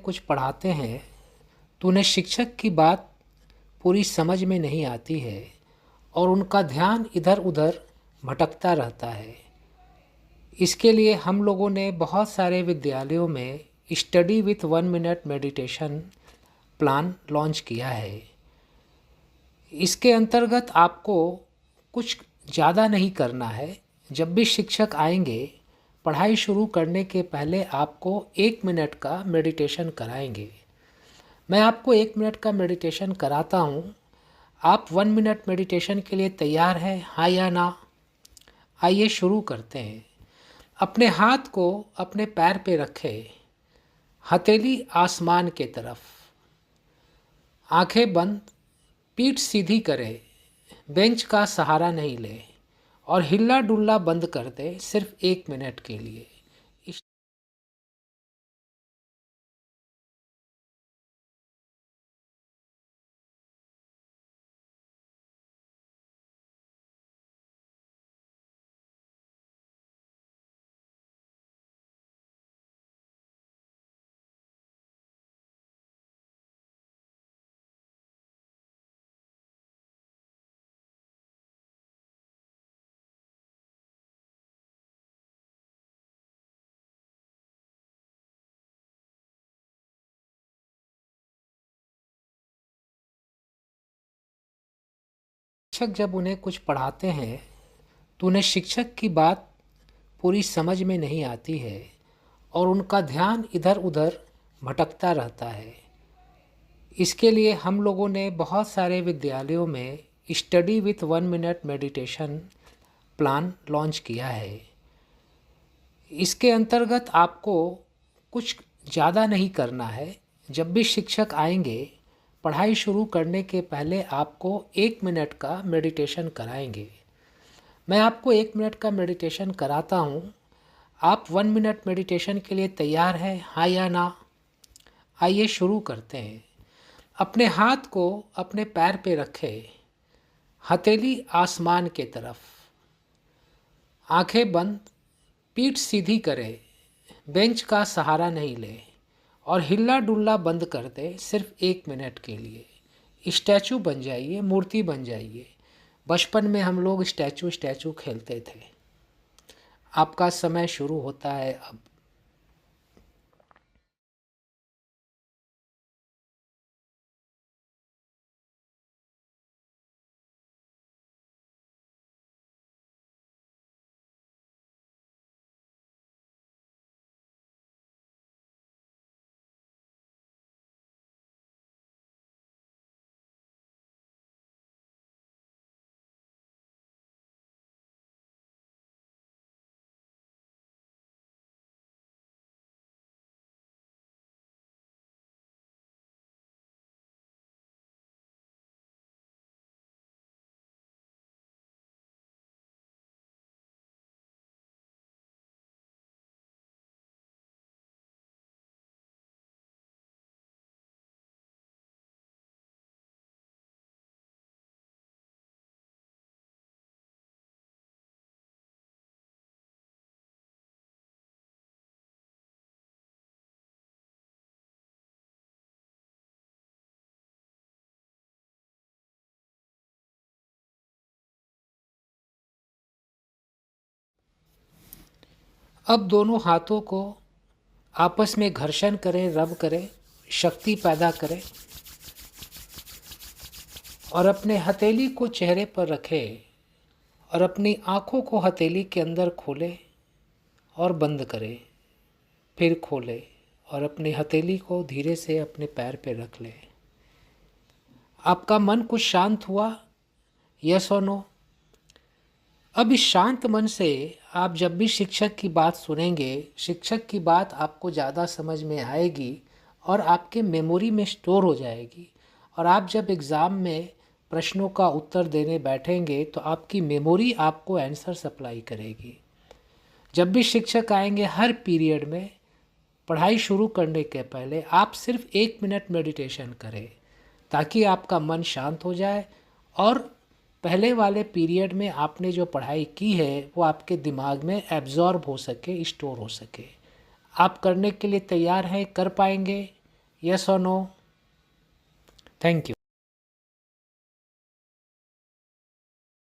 कुछ पढ़ाते हैं तो उन्हें शिक्षक की बात पूरी समझ में नहीं आती है और उनका ध्यान इधर उधर भटकता रहता है। इसके लिए हम लोगों ने बहुत सारे विद्यालयों में study with 1 minute meditation plan launch किया है। इसके अंतर्गत आपको कुछ ज़्यादा नहीं करना है। जब भी शिक्षक आएंगे, पढ़ाई शुरू करने के पहले आपको 1 मिनट का मेडिटेशन कराएंगे। मैं आपको 1 मिनट का मेडिटेशन कराता हूँ। आप 1 मिनट मेडिटेशन के लिए तैयार हैं, हाँ या ना? आइए शुरू करते हैं। अपने हाथ को अपने पैर पे रखें, हथेली आसमान के तरफ, आंखें बंद, पीठ सीधी करें, बेंच का सहारा नहीं लें और हिल्ला डुल्ला बंद कर दें सिर्फ 1 मिनट के लिए। शिक्षक जब उन्हें कुछ पढ़ाते हैं तो उन्हें शिक्षक की बात पूरी समझ में नहीं आती है और उनका ध्यान इधर उधर भटकता रहता है। इसके लिए हम लोगों ने बहुत सारे विद्यालयों में study with 1 minute meditation plan launch किया है। इसके अंतर्गत आपको कुछ ज़्यादा नहीं करना है। जब भी शिक्षक आएंगे, पढ़ाई शुरू करने के पहले आपको 1 मिनट का मेडिटेशन कराएंगे। मैं आपको 1 मिनट का मेडिटेशन कराता हूँ। आप 1 मिनट मेडिटेशन के लिए तैयार हैं, हाँ या ना? आइए शुरू करते हैं। अपने हाथ को अपने पैर पे रखें, हथेली आसमान के तरफ, आंखें बंद, पीठ सीधी करें, बेंच का सहारा नहीं लें और हिल्ला डुल्ला बंद कर दें सिर्फ 1 मिनट के लिए। स्टैचू बन जाइए, मूर्ति बन जाइए। बचपन में हम लोग स्टैचू खेलते थे। आपका समय शुरू होता है अब। अब दोनों हाथों को आपस में घर्षण करें, रब करें, शक्ति पैदा करें और अपने हथेली को चेहरे पर रखें और अपनी आँखों को हथेली के अंदर खोलें और बंद करें, फिर खोलें और अपनी हथेली को धीरे से अपने पैर पे रख लें। आपका मन कुछ शांत हुआ? यस और नो? अब इस शांत मन से आप जब भी शिक्षक की बात सुनेंगे, शिक्षक की बात आपको ज़्यादा समझ में आएगी और आपके मेमोरी में स्टोर हो जाएगी। और आप जब एग्ज़ाम में प्रश्नों का उत्तर देने बैठेंगे तो आपकी मेमोरी आपको आंसर सप्लाई करेगी। जब भी शिक्षक आएंगे, हर पीरियड में पढ़ाई शुरू करने के पहले आप सिर्फ 1 मिनट मेडिटेशन करें ताकि आपका मन शांत हो जाए और पहले वाले पीरियड में आपने जो पढ़ाई की है वो आपके दिमाग में एब्जॉर्ब हो सके, स्टोर हो सके। आप करने के लिए तैयार हैं? कर पाएंगे? यस और नो? Thank you.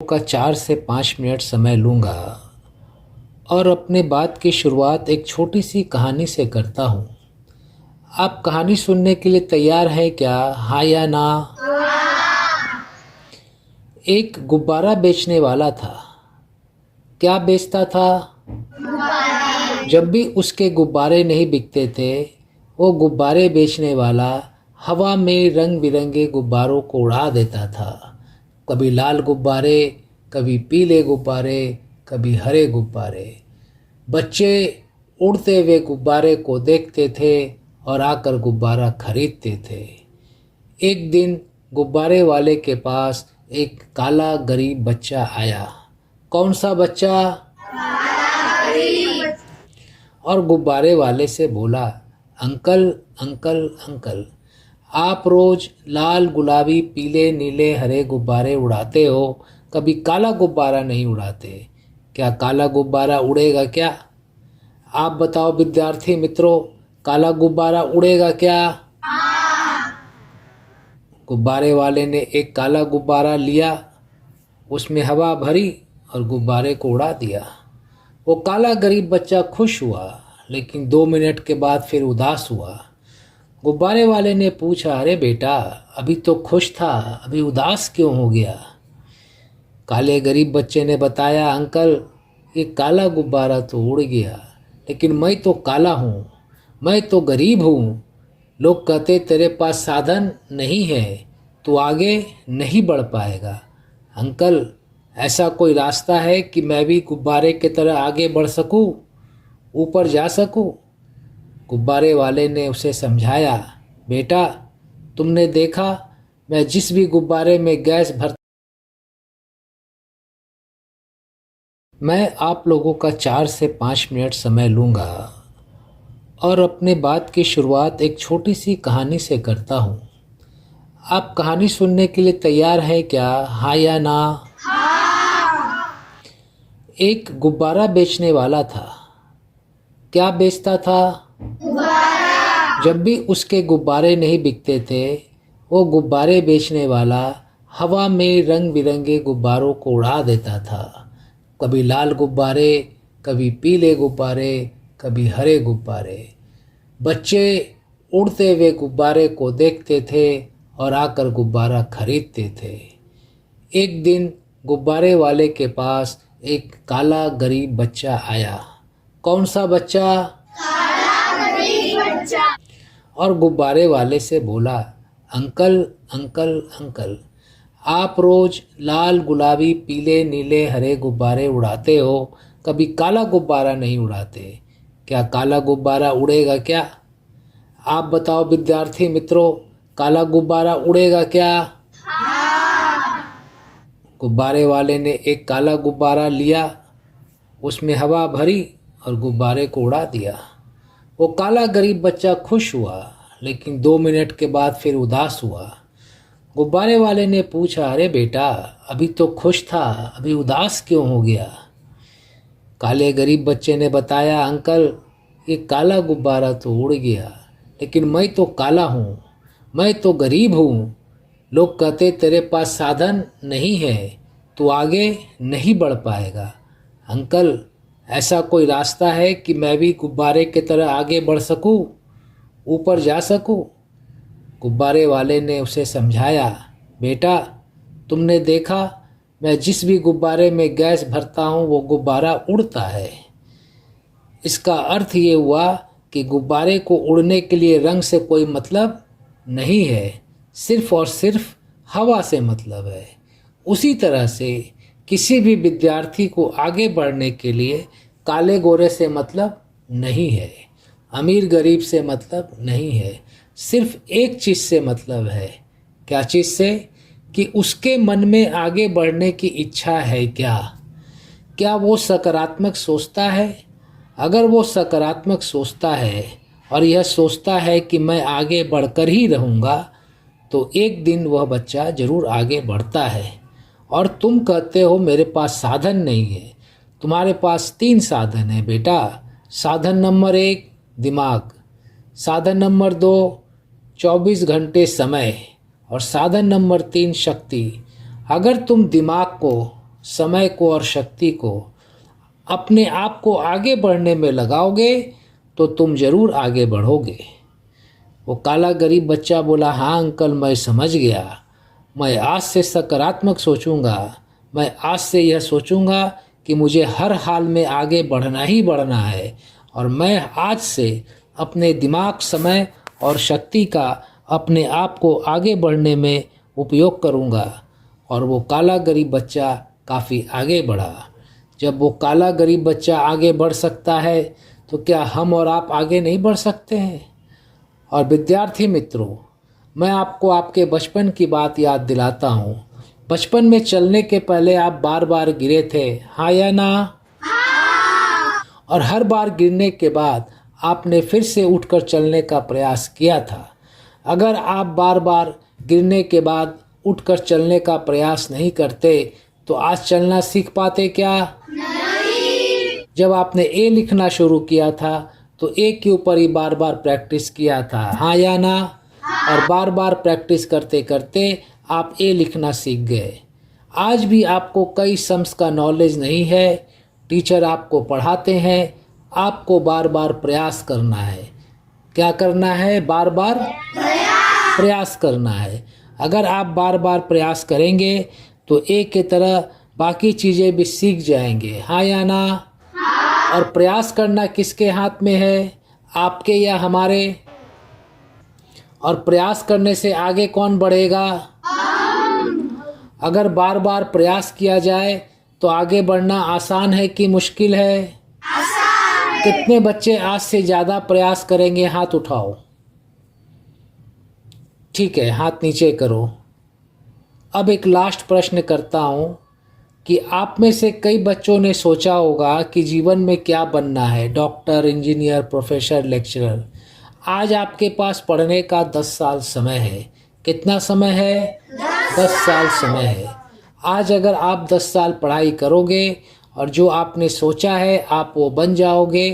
का 4 से 5 मिनट समय लूँगा और अपने बात की शुरुआत एक छोटी सी कहानी से करता हूँ। आप कहानी सुनने के लिए तैयार हैं क्या? हाँ या ना? एक गुब्बारा बेचने वाला था। क्या बेचता था? जब भी उसके गुब्बारे नहीं बिकते थे, वो गुब्बारे बेचने वाला हवा में रंग बिरंगे गुब्बारों को उड़ा देता था। कभी लाल गुब्बारे, कभी पीले गुब्बारे, कभी हरे गुब्बारे। बच्चे उड़ते हुए गुब्बारे को देखते थे और आकर गुब्बारा खरीदते थे। एक दिन गुब्बारे वाले के पास एक काला गरीब बच्चा आया। कौन सा बच्चा? और गुब्बारे वाले से बोला, अंकल अंकल अंकल, आप रोज लाल गुलाबी पीले नीले हरे गुब्बारे उड़ाते हो, कभी काला गुब्बारा नहीं उड़ाते। क्या काला गुब्बारा उड़ेगा क्या? आप बताओ विद्यार्थी मित्रों, काला गुब्बारा उड़ेगा क्या? गुब्बारे वाले ने एक काला गुब्बारा लिया, उसमें हवा भरी और गुब्बारे को उड़ा दिया। वो काला गरीब बच्चा खुश हुआ, लेकिन 2 मिनट के बाद फिर उदास हुआ। गुब्बारे वाले ने पूछा, अरे बेटा, अभी तो खुश था, अभी उदास क्यों हो गया? काले गरीब बच्चे ने बताया, अंकल, ये काला गुब्बारा तो उड़ गया, लेकिन मैं तो काला हूँ, मैं तो गरीब हूँ। लोग कहते तेरे पास साधन नहीं है, तू आगे नहीं बढ़ पाएगा। अंकल, ऐसा कोई रास्ता है कि मैं भी गुब्बारे की तरह आगे बढ़ सकूं, ऊपर जा सकूं? गुब्बारे वाले ने उसे समझाया, बेटा, तुमने देखा मैं जिस भी गुब्बारे में गैस भर मैं आप लोगों का 4 से 5 मिनट समय लूँगा और अपने बात की शुरुआत एक छोटी सी कहानी से करता हूँ। आप कहानी सुनने के लिए तैयार हैं क्या? हाँ या ना? एक गुब्बारा बेचने वाला था। क्या बेचता था? जब भी उसके गुब्बारे नहीं बिकते थे, वो गुब्बारे बेचने वाला हवा में रंग बिरंगे गुब्बारों को उड़ा देता था। कभी लाल गुब्बारे, कभी पीले गुब्बारे, कभी हरे गुब्बारे। बच्चे उड़ते हुए गुब्बारे को देखते थे और आकर गुब्बारा खरीदते थे। एक दिन गुब्बारे वाले के पास एक काला गरीब बच्चा आया। कौन सा बच्चा? और गुब्बारे वाले से बोला, अंकल अंकल अंकल, आप रोज लाल गुलाबी पीले नीले हरे गुब्बारे उड़ाते हो, कभी काला गुब्बारा नहीं उड़ाते। क्या काला गुब्बारा उड़ेगा क्या? आप बताओ विद्यार्थी मित्रों, काला गुब्बारा उड़ेगा क्या? गुब्बारे वाले ने एक काला गुब्बारा लिया, उसमें हवा भरी और गुब्बारे को उड़ा दिया। वो काला गरीब बच्चा खुश हुआ, लेकिन 2 मिनट के बाद फिर उदास हुआ। गुब्बारे वाले ने पूछा, अरे बेटा, अभी तो खुश था, अभी उदास क्यों हो गया? काले गरीब बच्चे ने बताया, अंकल, ये काला गुब्बारा तो उड़ गया, लेकिन मैं तो काला हूँ, मैं तो गरीब हूँ। लोग कहते तेरे पास साधन नहीं है, तू आगे नहीं बढ़ पाएगा। अंकल, ऐसा कोई रास्ता है कि मैं भी गुब्बारे की तरह आगे बढ़ सकूं, ऊपर जा सकूं? गुब्बारे वाले ने उसे समझाया, बेटा, तुमने देखा मैं जिस भी गुब्बारे में गैस भरता हूँ वो गुब्बारा उड़ता है। इसका अर्थ ये हुआ कि गुब्बारे को उड़ने के लिए रंग से कोई मतलब नहीं है, सिर्फ और सिर्फ हवा से मतलब है। उसी तरह से किसी भी विद्यार्थी को आगे बढ़ने के लिए काले गोरे से मतलब नहीं है, अमीर गरीब से मतलब नहीं है, सिर्फ एक चीज़ से मतलब है। क्या चीज़ से? कि उसके मन में आगे बढ़ने की इच्छा है क्या? क्या वो सकारात्मक सोचता है? अगर वो सकारात्मक सोचता है और यह सोचता है कि मैं आगे बढ़कर ही रहूँगा, तो एक दिन वह बच्चा ज़रूर आगे बढ़ता है। और तुम कहते हो मेरे पास साधन नहीं है। तुम्हारे पास 3 साधन है बेटा। साधन नंबर 1 दिमाग, साधन नंबर 2 24 घंटे समय और साधन नंबर 3 शक्ति। अगर तुम दिमाग को, समय को और शक्ति को अपने आप को आगे बढ़ने में लगाओगे तो तुम जरूर आगे बढ़ोगे। वो काला गरीब बच्चा बोला, हाँ अंकल मैं समझ गया, मैं आज से सकारात्मक सोचूंगा। मैं आज से यह सोचूंगा कि मुझे हर हाल में आगे बढ़ना ही बढ़ना है और मैं आज से अपने दिमाग, समय और शक्ति का अपने आप को आगे बढ़ने में उपयोग करूंगा। और वो काला गरीब बच्चा काफ़ी आगे बढ़ा। जब वो काला गरीब बच्चा आगे बढ़ सकता है तो क्या हम और आप आगे नहीं बढ़ सकते हैं? और विद्यार्थी मित्रों, मैं आपको आपके बचपन की बात याद दिलाता हूँ। बचपन में चलने के पहले आप बार बार गिरे थे, हाँ या ना? हाँ। और हर बार गिरने के बाद आपने फिर से उठकर चलने का प्रयास किया था। अगर आप बार बार गिरने के बाद उठकर चलने का प्रयास नहीं करते तो आज चलना सीख पाते क्या? नहीं। जब आपने ए लिखना शुरू किया था तो ए के ऊपर ही बार बार प्रैक्टिस किया था, हाँ या ना? हाँ। और बार बार प्रैक्टिस करते करते आप ए लिखना सीख गए। आज भी आपको कई सम्स का नॉलेज नहीं है, टीचर आपको पढ़ाते हैं, आपको बार बार प्रयास करना है। क्या करना है? बार बार प्रयास करना है। अगर आप बार बार प्रयास करेंगे तो एक की तरह बाकी चीज़ें भी सीख जाएंगे, हाँ या ना? हाँ। और प्रयास करना किसके हाथ में है, आपके या हमारे? और प्रयास करने से आगे कौन बढ़ेगा? अगर बार बार प्रयास किया जाए तो आगे बढ़ना आसान है कि मुश्किल है? आसान है। कितने बच्चे आज से ज़्यादा प्रयास करेंगे? हाथ उठाओ। ठीक है, हाथ नीचे करो। अब एक लास्ट प्रश्न करता हूँ कि आप में से कई बच्चों ने सोचा होगा कि जीवन में क्या बनना है, डॉक्टर, इंजीनियर, प्रोफेसर, लेक्चरर। आज आपके पास पढ़ने का 10 साल समय है। कितना समय है? 10 साल समय है। आज अगर आप 10 साल पढ़ाई करोगे और जो आपने सोचा है आप वो बन जाओगे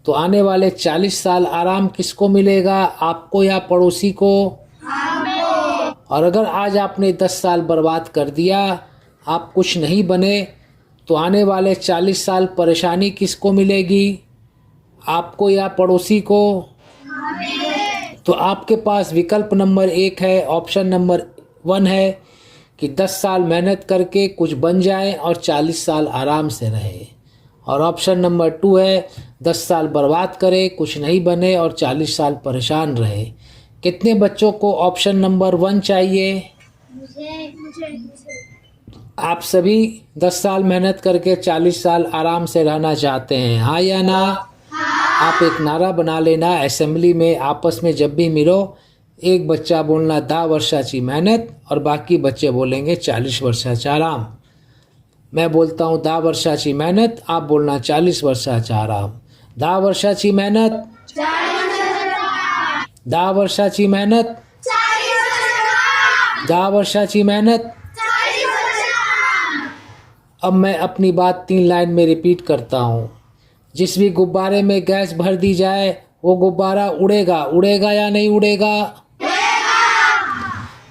तो आने वाले 40 साल आराम किसको मिलेगा, आपको या पड़ोसी को? और अगर आज आपने 10 साल बर्बाद कर दिया, आप कुछ नहीं बने, तो आने वाले 40 साल परेशानी किसको मिलेगी, आपको या पड़ोसी को? तो आपके पास विकल्प नंबर 1 है, ऑप्शन नंबर 1 है कि 10 साल मेहनत करके कुछ बन जाए और 40 साल आराम से रहे। और ऑप्शन नंबर 2 है 10 साल बर्बाद करे, कुछ नहीं बने और 40 साल परेशान रहे। कितने बच्चों को ऑप्शन नंबर 1 चाहिए? मुझे। आप सभी 10 साल मेहनत करके 40 साल आराम से रहना चाहते हैं, हाँ या ना? हाँ। आप एक नारा बना लेना, असेंबली में आपस में जब भी मिलो एक बच्चा बोलना 10 वर्षाची मेहनत और बाकी बच्चे बोलेंगे 40 वर्षाचा आराम। मैं बोलता हूँ 10 वर्षाची मेहनत, आप बोलना 40 वर्षाचा आराम। 10 वर्षाची मेहनत, 10 वर्षाची मेहनत, 10 वर्षाची मेहनत। अब मैं अपनी बात 3 लाइन में रिपीट करता हूँ। जिस भी गुब्बारे में गैस भर दी जाए वो गुब्बारा उड़ेगा, उड़ेगा या नहीं उड़ेगा?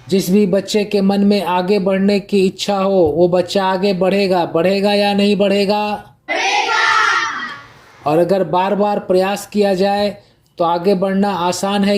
जिस भी बच्चे के मन में आगे बढ़ने की इच्छा हो वो बच्चा आगे बढ़ेगा, बढ़ेगा या नहीं बढ़ेगा? और अगर बार बार प्रयास किया जाए तो आगे बढ़ना आसान है